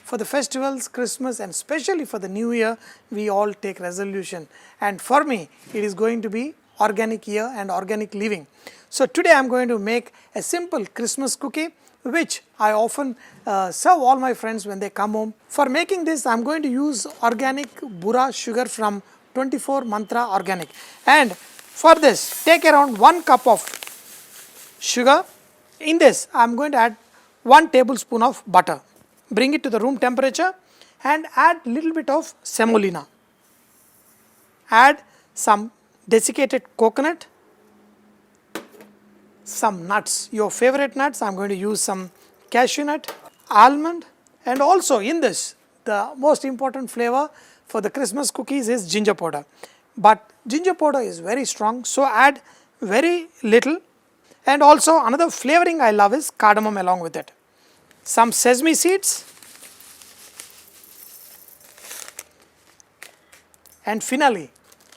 For the festivals, Christmas and especially for the New Year, we all take resolution. And for me, it is going to be organic year and organic living. So today I am going to make a simple Christmas cookie which I often serve all my friends when they come home. For making this, I am going to use organic burra sugar from 24 Mantra Organic. And for this, take around 1 cup of sugar. In this, I am going to add 1 tablespoon of butter. Bring it to the room temperature and add little bit of semolina. Add some desiccated coconut, some nuts, your favorite nuts. I am going to use some cashew nut, almond, and also in this, the most important flavor for the Christmas cookies is ginger powder. But ginger powder is very strong, so add very little. And also another flavoring I love is cardamom along with it. Some sesame seeds, and finally,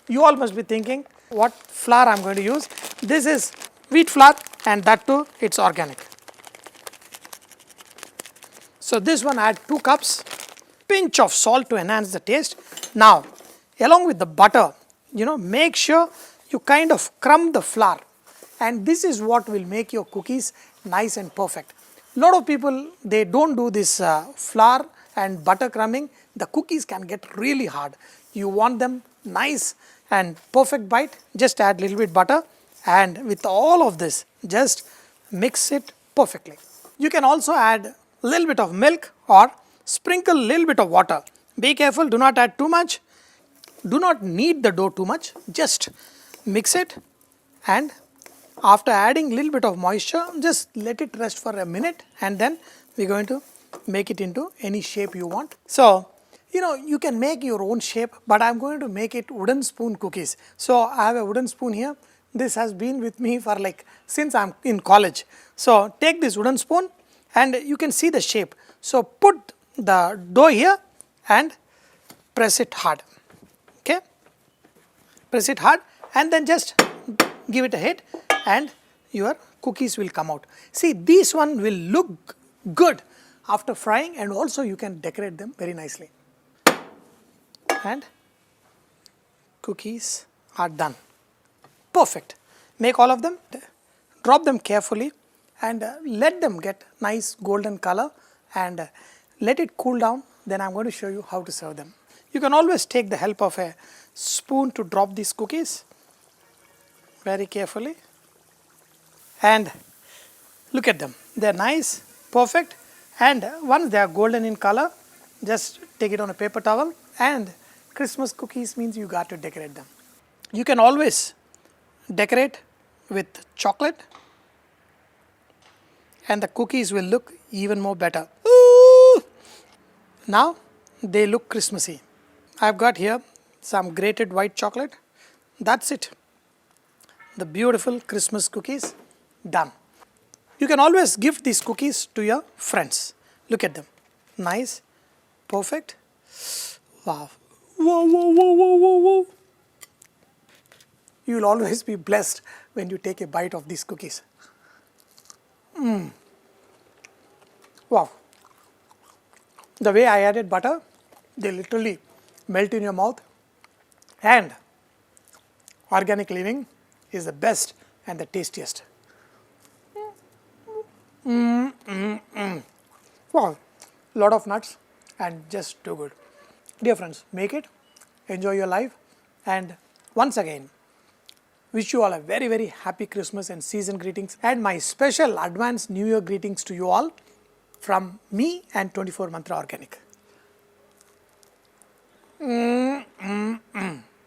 you all must be thinking what flour I am going to use. This is wheat flour and that too it's organic. So this one add 2 cups, pinch of salt to enhance the taste. Now along with the butter, make sure you kind of crumb the flour, and this is what will make your cookies nice and perfect. Lot of people, they don't do this flour and butter crumbing. The cookies can get really hard. You want them nice and perfect bite, just add little bit butter, and with all of this just mix it perfectly. You can also add little bit of milk or sprinkle little bit of water. Be careful, do not add too much. Do not knead the dough too much, just mix it, and after adding little bit of moisture, just let it rest for a minute, and then we are going to make it into any shape you want. So, you can make your own shape, but I am going to make it wooden spoon cookies. So I have a wooden spoon here. This has been with me for since I am in college. So take this wooden spoon and you can see the shape. So put the dough here and press it hard. Okay, press it hard and then just give it a hit and your cookies will come out. See, this one will look good after frying, and also you can decorate them very nicely. And cookies are done. Perfect. Make all of them, drop them carefully and let them get nice golden color and let it cool down. Then I am going to show you how to serve them. You can always take the help of a spoon to drop these cookies very carefully, and look at them. They are nice, perfect, and once they are golden in color, just take it on a paper towel. And Christmas cookies means you got to decorate them. You can always decorate with chocolate and the cookies will look even more better. Ooh! Now they look Christmassy. I have got here some grated white chocolate. That's it. The beautiful Christmas cookies done. You can always gift these cookies to your friends. Look at them. Nice, perfect. Wow. Whoa, whoa, whoa, whoa, whoa, whoa. You will always be blessed when you take a bite of these cookies. Wow. The way I added butter, they literally melt in your mouth, and organic living is the best and the tastiest. Wow, lot of nuts and just too good. Dear friends, make it, enjoy your life, and once again, wish you all a very, very happy Christmas and season greetings, and my special advanced New Year greetings to you all from me and 24 Mantra Organic.